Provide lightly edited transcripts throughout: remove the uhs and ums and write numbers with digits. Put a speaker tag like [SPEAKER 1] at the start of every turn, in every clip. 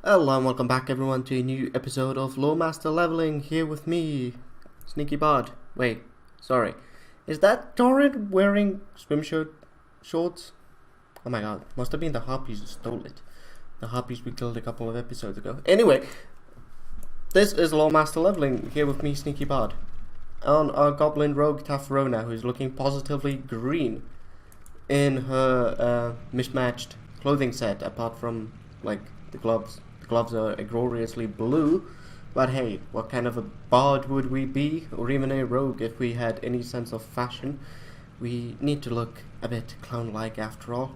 [SPEAKER 1] Hello and welcome back everyone to a new episode of Loremaster Leveling, here with me, Sneaky Bod. Wait, sorry. Is that Torrid wearing swim shorts? Oh my god, must have been the harpies who stole it. The harpies we killed a couple of episodes ago. Anyway, this is Loremaster Leveling, here with me, Sneaky Bod. On our Goblin Rogue Tafrona, who's looking positively green in her mismatched clothing set, apart from, like, the gloves. The gloves are gloriously blue, but hey, what kind of a bard would we be, or even a rogue, if we had any sense of fashion? We need to look a bit clown-like after all.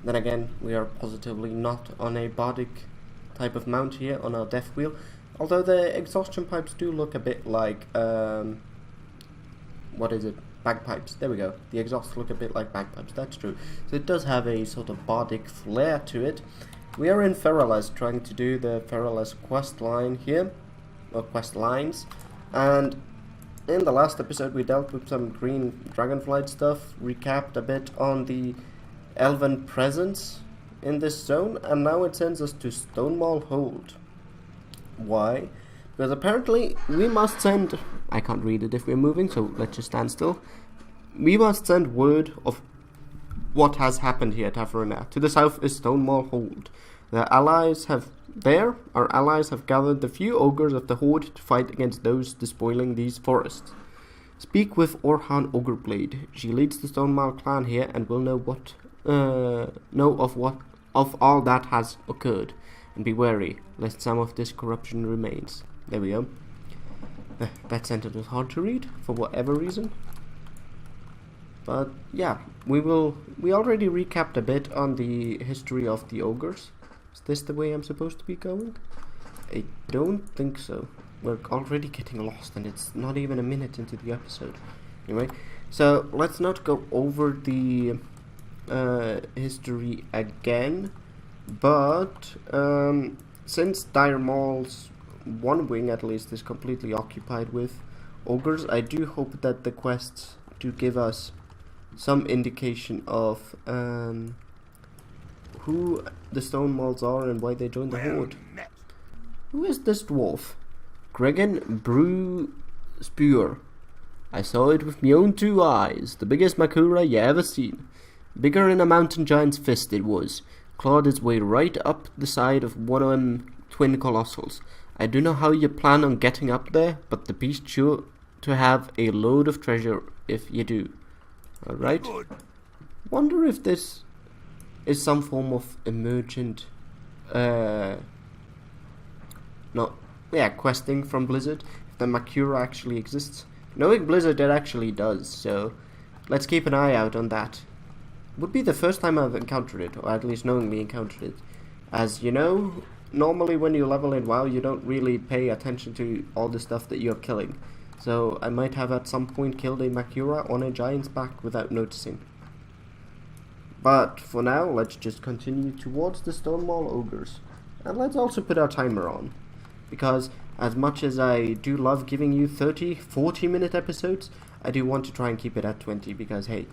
[SPEAKER 1] Then again, we are positively not on a bardic type of mount here on our death wheel, although the exhaustion pipes do look a bit like, what is it? Bagpipes. There we go. The exhausts look a bit like bagpipes, that's true. So it does have a sort of bardic flair to it. We are in Feralus, trying to do the Feralus quest line here, or quest lines, and in the last episode we dealt with some green dragonflight stuff, recapped a bit on the elven presence in this zone, and now it sends us to Stonemaul Hold. Why? Because apparently we must send, I can't read it if we're moving, so let's just stand still. We must send word of what has happened here at Tafrona. To the south is Stonemaul Hold. Our allies have gathered the few ogres of the Horde to fight against those despoiling these forests. Speak with Orhan Ogreblade. She leads the Stonemaul clan here and will know of all that has occurred. And be wary, lest some of this corruption remains. There we go. That sentence was hard to read, for whatever reason. But yeah, we already recapped a bit on the history of the ogres. Is this the way I'm supposed to be going? I don't think so. We're already getting lost and it's not even a minute into the episode. Anyway, so let's not go over the history again. But since Dire Maul's one wing at least is completely occupied with ogres, I do hope that the quests do give us some indication of who the Stonemauls are and why they joined the Horde. Who is this dwarf? Gregan Spur. I saw it with my own two eyes. The biggest Makura you ever seen. Bigger than a mountain giant's fist it was. Clawed its way right up the side of one of them twin colossals. I don't know how you plan on getting up there, but the beast sure to have a load of treasure if you do. Alright. Wonder if this is some form of emergent questing from Blizzard. If the Makura actually exists. Knowing Blizzard, it actually does, so let's keep an eye out on that. Would be the first time I've encountered it, or at least knowingly encountered it. As you know, normally when you level in WoW, you don't really pay attention to all the stuff that you're killing. So I might have at some point killed a Makura on a giant's back without noticing. But for now, let's just continue towards the Stonemaul Ogres. And let's also put our timer on. Because as much as I do love giving you 30, 40-minute episodes, I do want to try and keep it at 20 because, hey,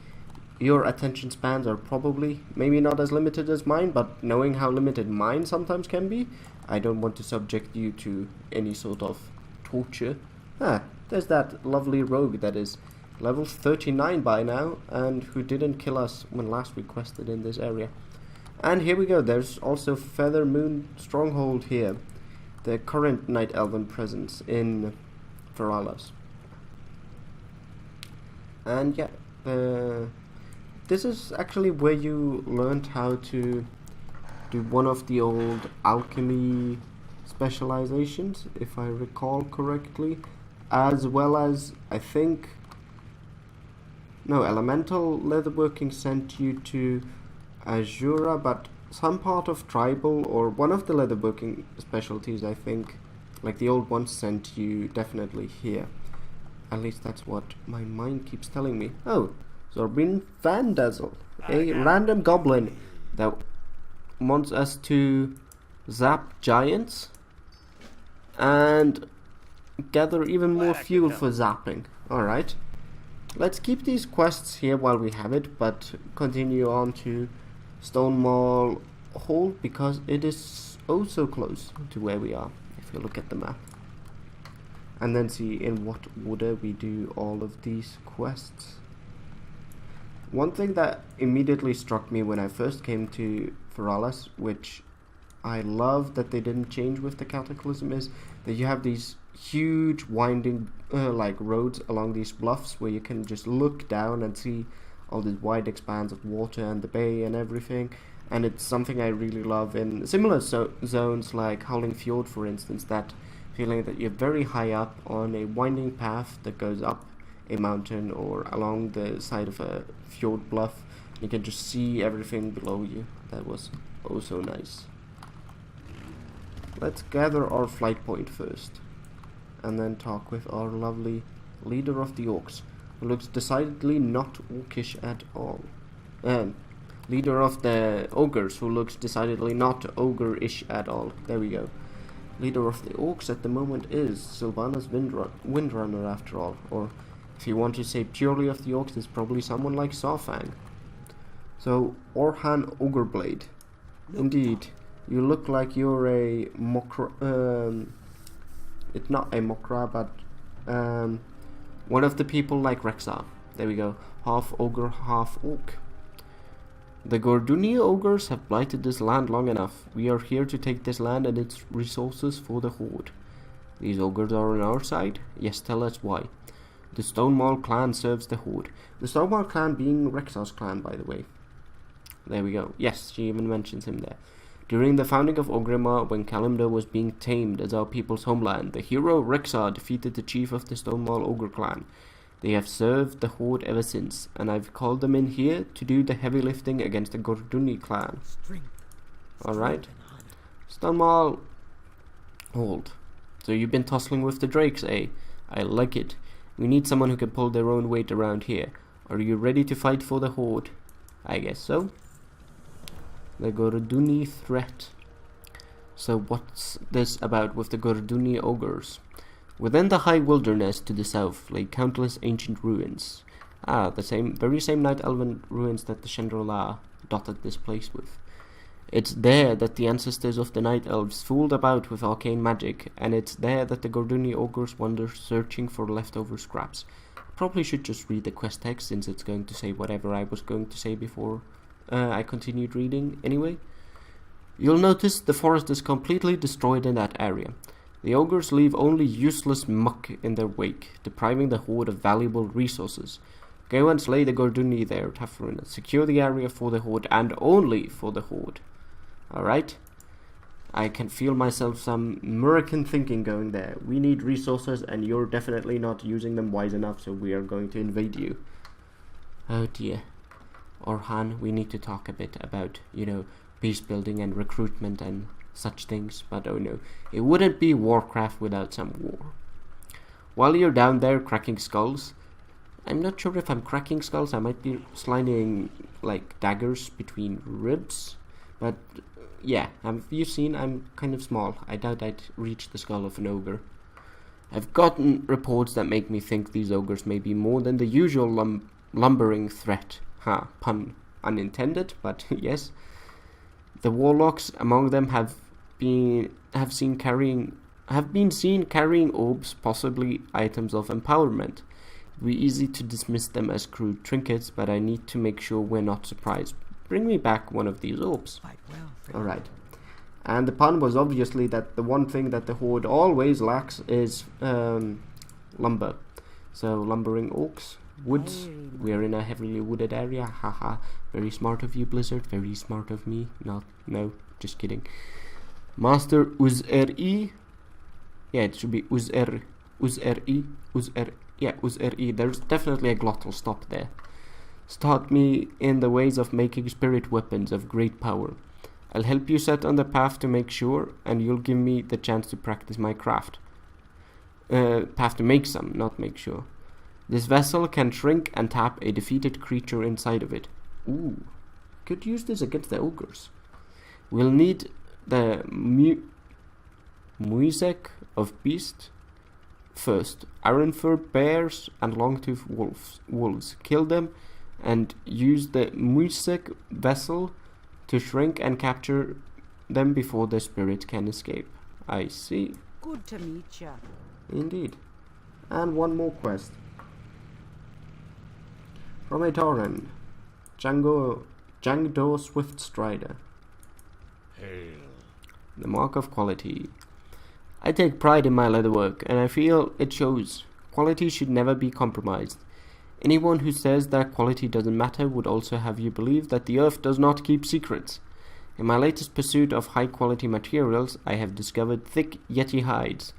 [SPEAKER 1] your attention spans are probably maybe not as limited as mine, but knowing how limited mine sometimes can be, I don't want to subject you to any sort of torture. There's that lovely rogue that is level 39 by now, and who didn't kill us when last we quested in this area. And here we go, there's also Feather Moon Stronghold here, the current Night Elven presence in Feralus. And yeah, this is actually where you learned how to do one of the old alchemy specializations, if I recall correctly, as well as, I think, no, Elemental Leatherworking sent you to Azura, but some part of Tribal, or one of the leatherworking specialties, I think, like the old ones, sent you definitely here. At least that's what my mind keeps telling me. Oh, Zorbin Vandazzle, a random goblin that wants us to zap giants and gather even more fuel for zapping. Alright. Let's keep these quests here while we have it, but continue on to Stonemaul Hold because it is oh so close to where we are, if you look at the map. And then see in what order we do all of these quests. One thing that immediately struck me when I first came to Feralas, which I love that they didn't change with the Cataclysm, is that you have these huge winding like roads along these bluffs where you can just look down and see all this wide expanse of water and the bay and everything. And it's something I really love in similar zones like Howling Fjord, for instance, that feeling that you're very high up on a winding path that goes up a mountain or along the side of a fjord bluff. You can just see everything below you. That was oh so nice. Let's gather our flight point first, and then talk with our lovely leader of the orcs, who looks decidedly not orcish at all. Leader of the ogres, who looks decidedly not ogre-ish at all. There we go. Leader of the orcs at the moment is Sylvanas Windrunner, after all. Or if you want to say purely of the orcs, it's probably someone like Sawfang. So, Orhan Ogreblade. Indeed, you look like you're a Mokra. It's not a Mokra, but one of the people like Rexxar. There we go. Half ogre, half orc. The Gordunni Ogres have blighted this land long enough. We are here to take this land and its resources for the Horde. These ogres are on our side? Yes, tell us why. The Stonemaul clan serves the Horde. The Stonemaul clan being Rexxar's clan, by the way. There we go. Yes, she even mentions him there. During the founding of Orgrimmar, when Kalimdor was being tamed as our people's homeland, the hero Rexxar defeated the chief of the Stonemaul Ogre clan. They have served the Horde ever since, and I've called them in here to do the heavy lifting against the Gordunni clan. Alright. Stonemaul. Hold. So you've been tussling with the drakes, eh? I like it. We need someone who can pull their own weight around here. Are you ready to fight for the Horde? I guess so. The Gordunni threat. So what's this about with the Gordunni ogres? Within the high wilderness to the south lay countless ancient ruins. The very same night elven ruins that the Chandrila dotted this place with. It's there that the ancestors of the night elves fooled about with arcane magic, and it's there that the Gordunni ogres wander searching for leftover scraps. Probably should just read the quest text, since it's going to say whatever I was going to say before I continued reading anyway. You'll notice the forest is completely destroyed in that area. The ogres leave only useless muck in their wake, depriving the Horde of valuable resources. Go and slay the Gordunni there, Tafruna. Secure the area for the Horde, and only for the Horde. Alright? I can feel myself some American thinking going there. We need resources, and you're definitely not using them wise enough, so we are going to invade you. Oh dear. Orhan, we need to talk a bit about, peace building and recruitment and such things, but oh no, it wouldn't be Warcraft without some war. While you're down there cracking skulls, I'm not sure if I'm cracking skulls, I might be sliding like daggers between ribs, but yeah, have you seen I'm kind of small. I doubt I'd reach the skull of an ogre. I've gotten reports that make me think these ogres may be more than the usual lumbering threat. Pun unintended, but yes. The warlocks among them have been seen carrying orbs, possibly items of empowerment. It'd be easy to dismiss them as crude trinkets, but I need to make sure we're not surprised. Bring me back one of these orbs. Alright. And the pun was obviously that the one thing that the Horde always lacks is lumber. So lumbering orcs, woods. We're in a heavily wooded area. Haha. Very smart of you, Blizzard. Very smart of me. No, just kidding. Master Uz-er-i. Yeah, it should be Uz-er. Uz-er-i. Yeah, Uz-er-i. There's definitely a glottal stop there. Start me in the ways of making spirit weapons of great power. I'll help you set on the path to make sure, and you'll give me the chance to practice my craft. Path to make some, not make sure. This vessel can shrink and tap a defeated creature inside of it. Ooh, could use this against the ogres. We'll need the Muisek of Beast first. Ironfur bears and longtooth wolves. Kill them and use the Muisek vessel to shrink and capture them before the spirit can escape. I see.
[SPEAKER 2] Good to meet ya.
[SPEAKER 1] Indeed. And one more quest. From a Tauren. Jangdo Swift Strider.
[SPEAKER 3] Hail.
[SPEAKER 1] The mark of quality. I take pride in my leatherwork, and I feel it shows. Quality should never be compromised. Anyone who says that quality doesn't matter would also have you believe that the earth does not keep secrets. In my latest pursuit of high-quality materials, I have discovered thick Yeti hides.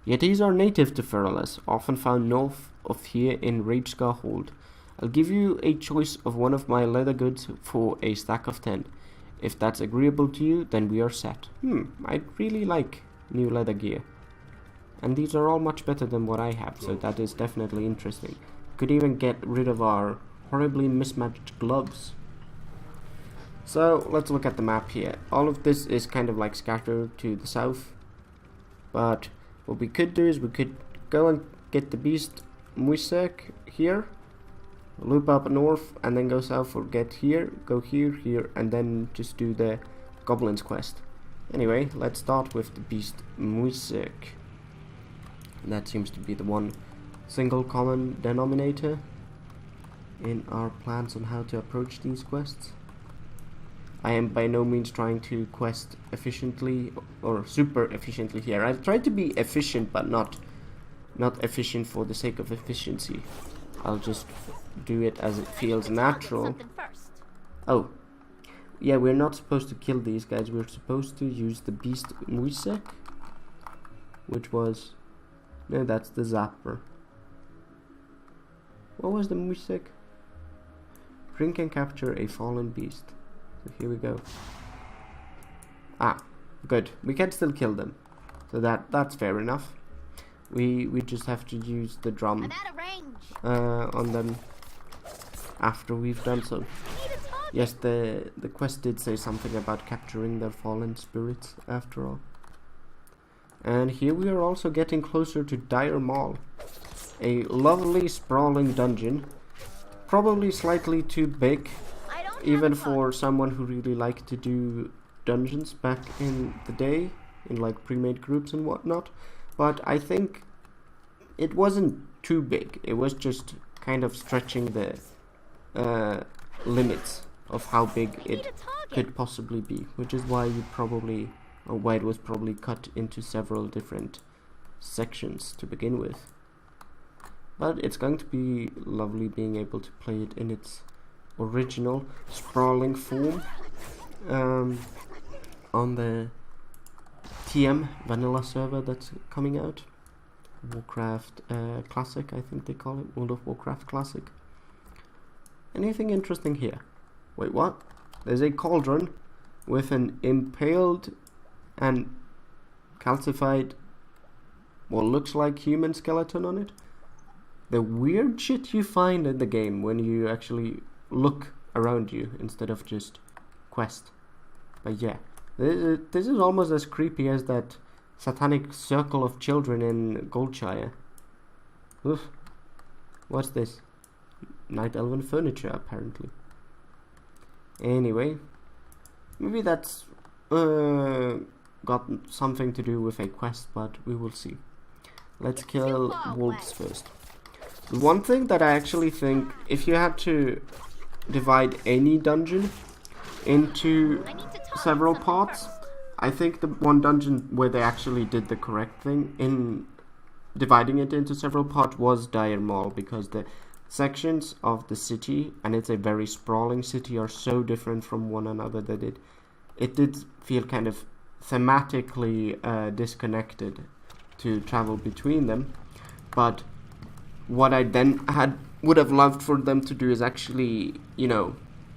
[SPEAKER 1] Yetis are native to Feralas, often found north of here in rexxar Hold. I'll give you a choice of one of my leather goods for a stack of 10. If that's agreeable to you, then we are set. I'd really like new leather gear. And these are all much better than what I have, so that is definitely interesting. Could even get rid of our horribly mismatched gloves. So let's look at the map here. All of this is kind of like scattered to the south, but what we could do is we could go and get the beast Muisek here, loop up north and then go south, or get here, go here, and then just do the Goblin's quest. Anyway, let's start with the beast Muisek. That seems to be the one single common denominator in our plans on how to approach these quests. I am by no means trying to quest efficiently or super efficiently here. I've tried to be efficient, but not efficient for the sake of efficiency. I'll just do it as it feels natural. Oh, yeah, we're not supposed to kill these guys. We're supposed to use the beast Muisek, which was... no, that's the Zapper. What was the Muisek? Drink and capture a fallen beast. So here we go. Ah, good. We can still kill them. So that's fair enough. We just have to use the drum on them after we've done so. Yes, the quest did say something about capturing their fallen spirits after all. And here we are also getting closer to Dire Maul. A lovely sprawling dungeon. Probably slightly too big, even for someone who really liked to do dungeons back in the day, in like pre-made groups and whatnot. But I think it wasn't too big. It was just kind of stretching the limits of how big it could possibly be, which is why you probably, or why it was probably cut into several different sections to begin with. But it's going to be lovely being able to play it in its original sprawling form on the TM vanilla server that's coming out. Warcraft Classic, I think they call it. World of Warcraft Classic. Anything interesting here? Wait, what? There's a cauldron with an impaled and calcified, what looks like human skeleton on it. The weird shit you find in the game when you actually look around you instead of just quest. But yeah, this is almost as creepy as that satanic circle of children in Goldshire. Oof. What's this? Night Elven furniture, apparently. Anyway, maybe that's got something to do with a quest, but we will see. Let's kill wolves first. One thing that I actually think, if you had to divide any dungeon into several parts, I think the one dungeon where they actually did the correct thing in dividing it into several parts was Dire Maul, because the sections of the city, and it's a very sprawling city, are so different from one another that it did feel kind of thematically disconnected to travel between them. But what I then would have loved for them to do is actually, you know,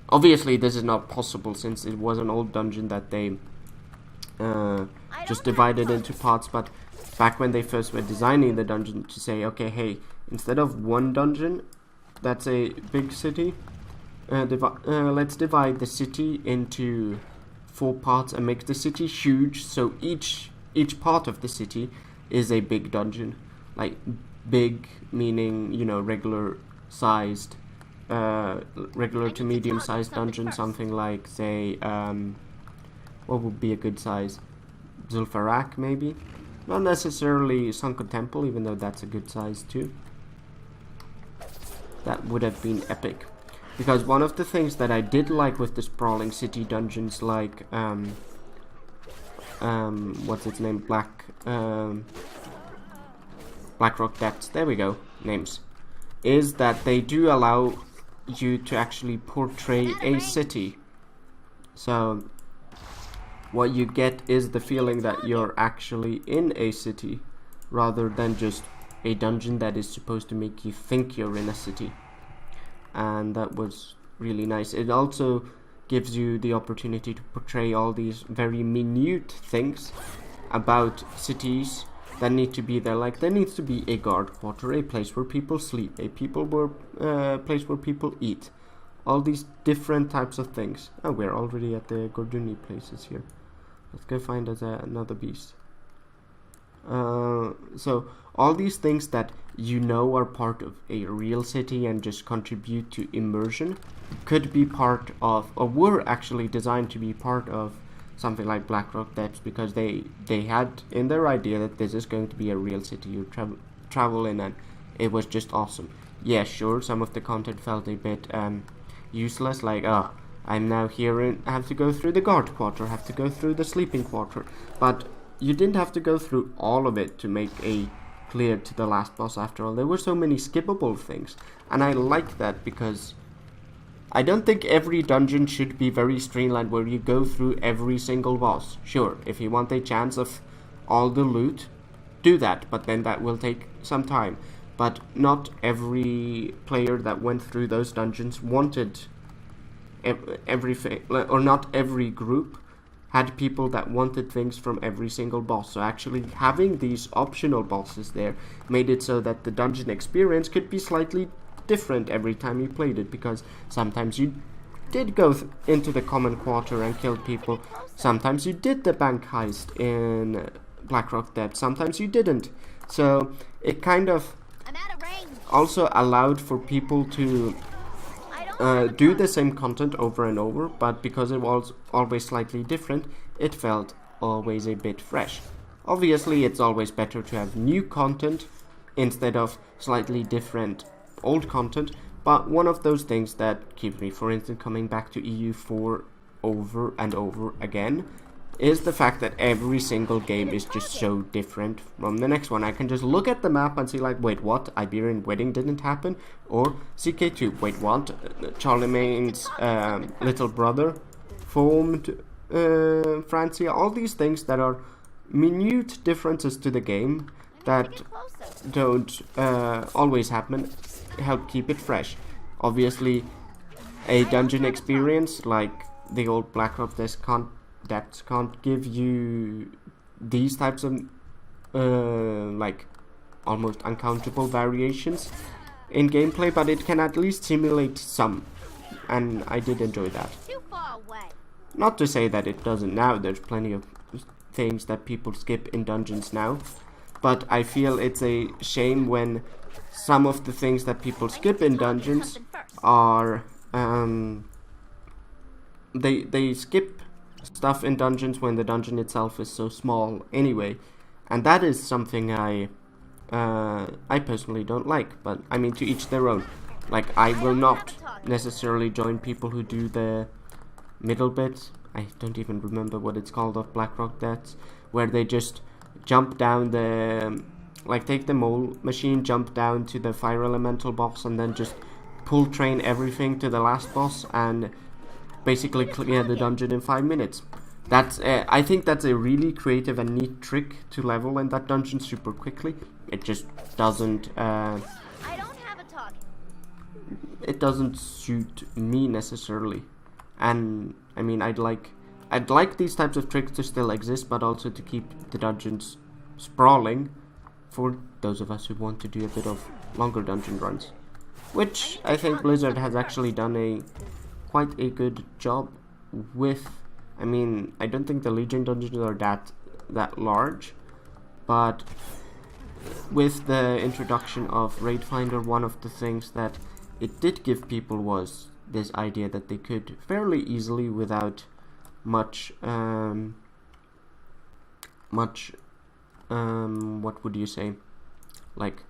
[SPEAKER 1] obviously this is not possible since it was an old dungeon that they just divided into parts, but back when they first were designing the dungeon, to say, okay, hey, instead of one dungeon that's a big city, let's divide the city into 4 parts and make the city huge, so each part of the city is a big dungeon. Like, big meaning, you know, regular to medium sized dungeon, something like, say, What would be a good size? Zul'Farrak, maybe? Not necessarily Sunken Temple, even though that's a good size too. That would have been epic. Because one of the things that I did like with the sprawling city dungeons, like what's its name? Blackrock Depths, there we go, names, is that they do allow you to actually portray a city. So what you get is the feeling that you're actually in a city rather than just a dungeon that is supposed to make you think you're in a city. And that was really nice. It also gives you the opportunity to portray all these very minute things about cities that need to be there. Like, there needs to be a guard quarter, a place where people sleep, a place where people eat. All these different types of things. Oh, we're already at the Gordunni places here. Let's go find us another beast. So all these things that you know are part of a real city and just contribute to immersion could be part of, or were actually designed to be part of, something like Blackrock Depths, because they had in their idea that this is going to be a real city you travel in, and it was just awesome. Yeah, sure, some of the content felt a bit useless, like, oh, I'm now here and have to go through the guard quarter, have to go through the sleeping quarter, but you didn't have to go through all of it to make a clear to the last boss. After all, there were so many skippable things, and I like that, because I don't think every dungeon should be very streamlined where you go through every single boss. Sure, if you want a chance of all the loot, do that, but then that will take some time. But not every player that went through those dungeons wanted everything, or not every group had people that wanted things from every single boss. So actually having these optional bosses there made it so that the dungeon experience could be slightly different every time you played it, because sometimes you did go into the common quarter and kill people, sometimes you did the bank heist in Blackrock Depths, sometimes you didn't. So it kind of also allowed for people to do the same content over and over, but because it was always slightly different, it felt always a bit fresh. Obviously, it's always better to have new content instead of slightly different old content, but one of those things that keeps me, for instance, coming back to EU4 over and over again is the fact that every single game is just so different from the next one. I can just look at the map and see, like, wait, what? Iberian Wedding didn't happen? Or CK2, wait, what? Charlemagne's little brother formed Francia. All these things that are minute differences to the game that don't always happen help keep it fresh. Obviously, a dungeon experience like the old Blackrock Depths can't give you these types of like almost uncountable variations in gameplay, but it can at least simulate some, and I did enjoy that. Not to say that it doesn't now. There's plenty of things that people skip in dungeons now, but I feel it's a shame when some of the things that people skip in dungeons are they skip stuff in dungeons when the dungeon itself is so small anyway, and that is something I personally don't like, but I mean, to each their own. Like, I will not necessarily join people who do the middle bit, I don't even remember what it's called, of Blackrock Depths, where they just jump down the, like, take the mole machine, jump down to the fire elemental boss, and then just pull train everything to the last boss and basically clear the dungeon in 5 minutes. That's I think that's a really creative and neat trick to level in that dungeon super quickly. It just doesn't it doesn't suit me necessarily, and I mean, I'd like these types of tricks to still exist, but also to keep the dungeons sprawling for those of us who want to do a bit of longer dungeon runs, which I think Blizzard has actually done quite a good job with. I mean, I don't think the Legion dungeons are that large, but with the introduction of Raid Finder, one of the things that it did give people was this idea that they could fairly easily, without much what would you say, like,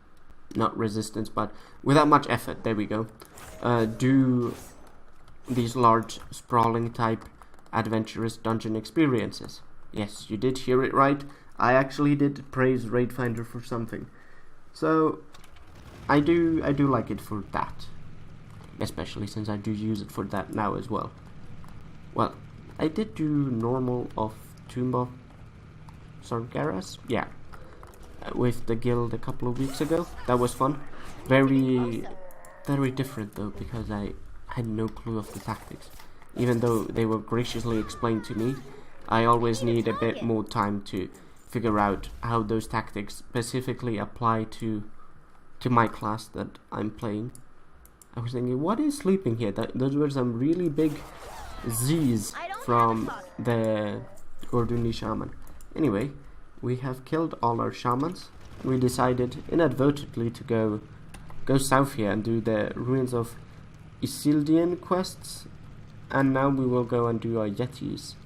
[SPEAKER 1] not resistance, but without much effort, there we go, do these large sprawling type adventurous dungeon experiences. Yes, you did hear it right, I actually did praise Raidfinder for something. So I do like it for that, especially since I do use it for that now as well. Well, I did do normal of Tomb of Sargeras, yeah, with the guild a couple of weeks ago. That was fun. Very different though, because I had no clue of the tactics. Even though they were graciously explained to me, I always need a bit more time to figure out how those tactics specifically apply to my class that I'm playing. I was thinking, what is sleeping here? Those were some really big Z's from the Gordunni shaman. Anyway, we have killed all our shamans. We decided inadvertently to go south here and do the Ruins of Isildian quests, and now we will go and do our Yetis.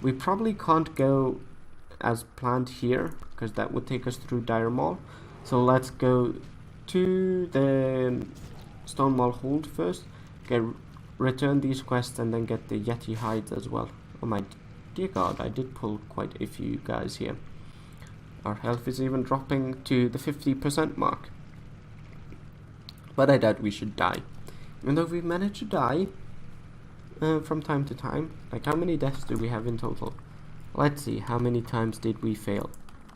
[SPEAKER 1] We probably can't go as planned here, because that would take us through Dire Maul. So let's go to the Stonemaul Hold first, return these quests, and then get the Yeti hides as well. Oh my dear god, I did pull quite a few guys here. Our health is even dropping to the 50% mark. But I doubt we should die. Even though we've managed to die from time to time. Like, how many deaths do we have in total? Let's see, how many times did we fail?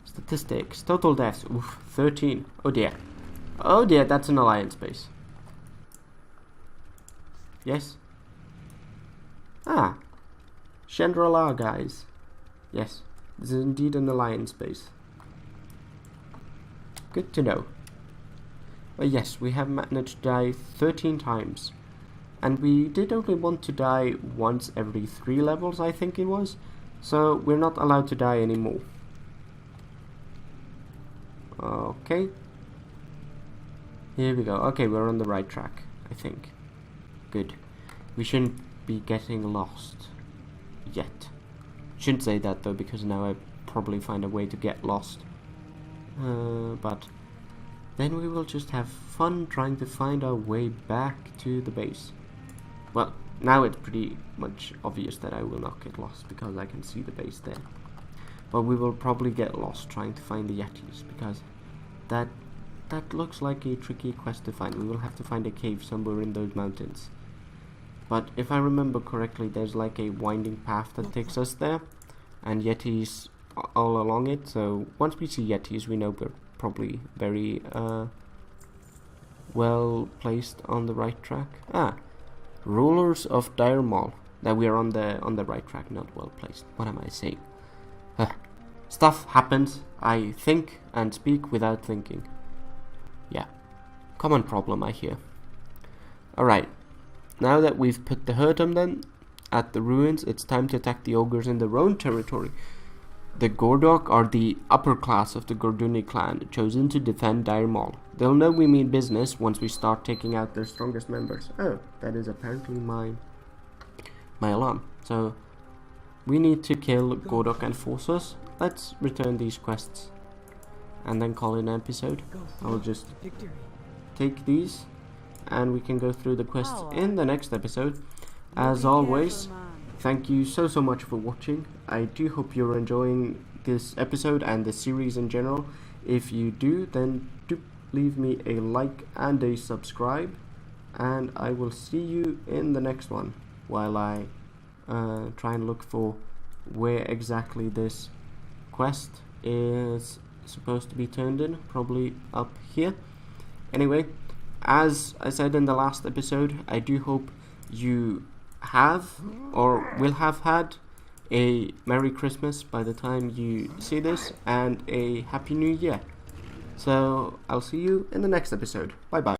[SPEAKER 1] Statistics, total deaths, oof, 13. Oh dear. Oh dear, that's an alliance base. Yes? Ah, Chandra, guys. Yes, this is indeed an alliance base. Good to know. But yes, we have managed to die 13 times. And we did only want to die once every 3 levels, I think it was. So we're not allowed to die anymore. Okay. Here we go. Okay, we're on the right track, I think. Good. We shouldn't be getting lost yet. Shouldn't say that though, because now I probably find a way to get lost. But then we will just have fun trying to find our way back to the base. Well, now it's pretty much obvious that I will not get lost because I can see the base there. But we will probably get lost trying to find the Yetis, because that looks like a tricky quest to find. We will have to find a cave somewhere in those mountains. But if I remember correctly, there's like a winding path that takes us there, and Yetis all along it. So once we see Yetis, we know we're probably very well placed on the right track. Ah, Rulers of Dire Maul. That we are on the right track, not well placed. What am I saying? Stuff happens. I think and speak without thinking. Yeah, common problem, I hear. Alright, now that we've put the hurt on them at the ruins, it's time to attack the ogres in their own territory. The Gordok are the upper class of the Gordunni clan, chosen to defend Dire Maul. They'll know we mean business once we start taking out their strongest members. Oh, that is apparently my alarm. So, we need to kill Gordok and forces. Let's return these quests and then call it an episode. I'll just take these and we can go through the quests in the next episode. As always, thank you so much for watching. I do hope you're enjoying this episode and the series in general. If you do, then do leave me a like and a subscribe, and I will see you in the next one while I try and look for where exactly this quest is supposed to be turned in. Probably up here. Anyway, as I said in the last episode, I do hope you have or will have had a Merry Christmas by the time you see this, and a Happy New Year. So I'll see you in the next episode. Bye bye.